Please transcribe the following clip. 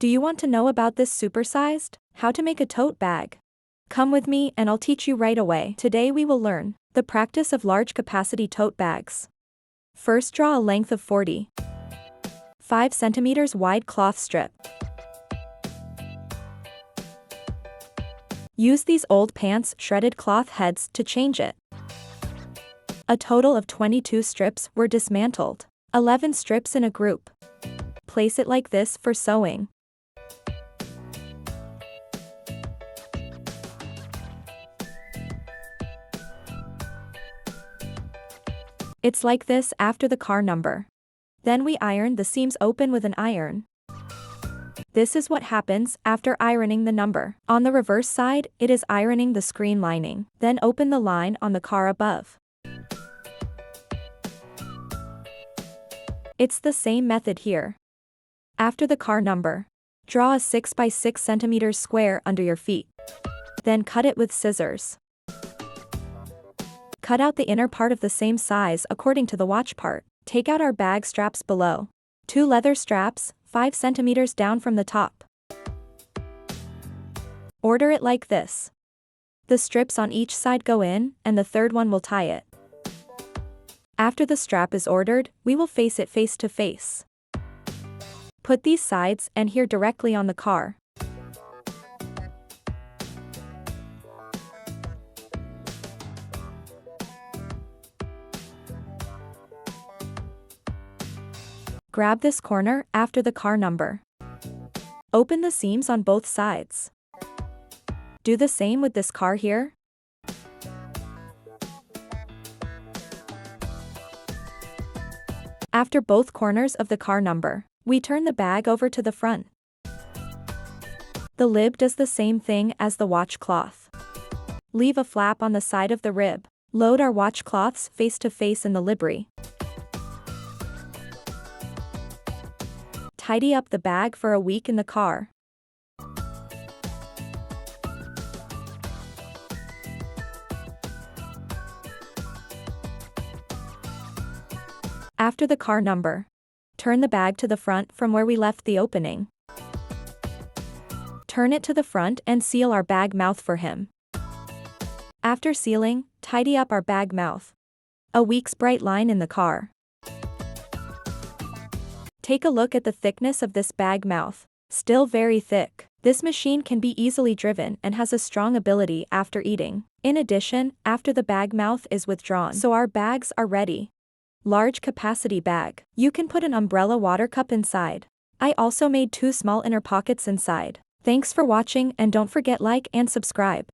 Do you want to know about this supersized, how to make a tote bag? Come with me and I'll teach you right away. Today we will learn the practice of large capacity tote bags. First, draw a length of 45 centimeters wide cloth strip. Use these old pants shredded cloth heads to change it. A total of 22 strips were dismantled. 11 strips in a group. Place it like this for sewing. It's like this after the car number. Then we iron the seams open with an iron. This is what happens after ironing the number. On the reverse side, it is ironing the screen lining. Then open the line on the car above. It's the same method here. After the car number, draw a 6 by 6 centimeters square under your feet. Then cut it with scissors. Cut out the inner part of the same size according to the watch part. Take out our bag straps below. 2 leather straps, 5 centimeters down from the top. Order it like this. The strips on each side go in, and the third one will tie it. After the strap is ordered, we will face it face to face. Put these sides and here directly on the car. Grab this corner after the car number. Open the seams on both sides. Do the same with this car here. After both corners of the car number, we turn the bag over to the front. The lid does the same thing as the watch cloth. Leave a flap on the side of the rib. Load our watch cloths face to face in the library. Tidy up the bag for a week in the car. After the car number, turn the bag to the front from where we left the opening. Turn it to the front and seal our bag mouth for him. After sealing, tidy up our bag mouth. A week's bright line in the car. Take a look at the thickness of this bag mouth. Still very thick. This machine can be easily driven and has a strong ability after eating. In addition, after the bag mouth is withdrawn, so our bags are ready. Large capacity bag. You can put an umbrella water cup inside. I also made 2 small inner pockets inside. Thanks for watching and don't forget like and subscribe.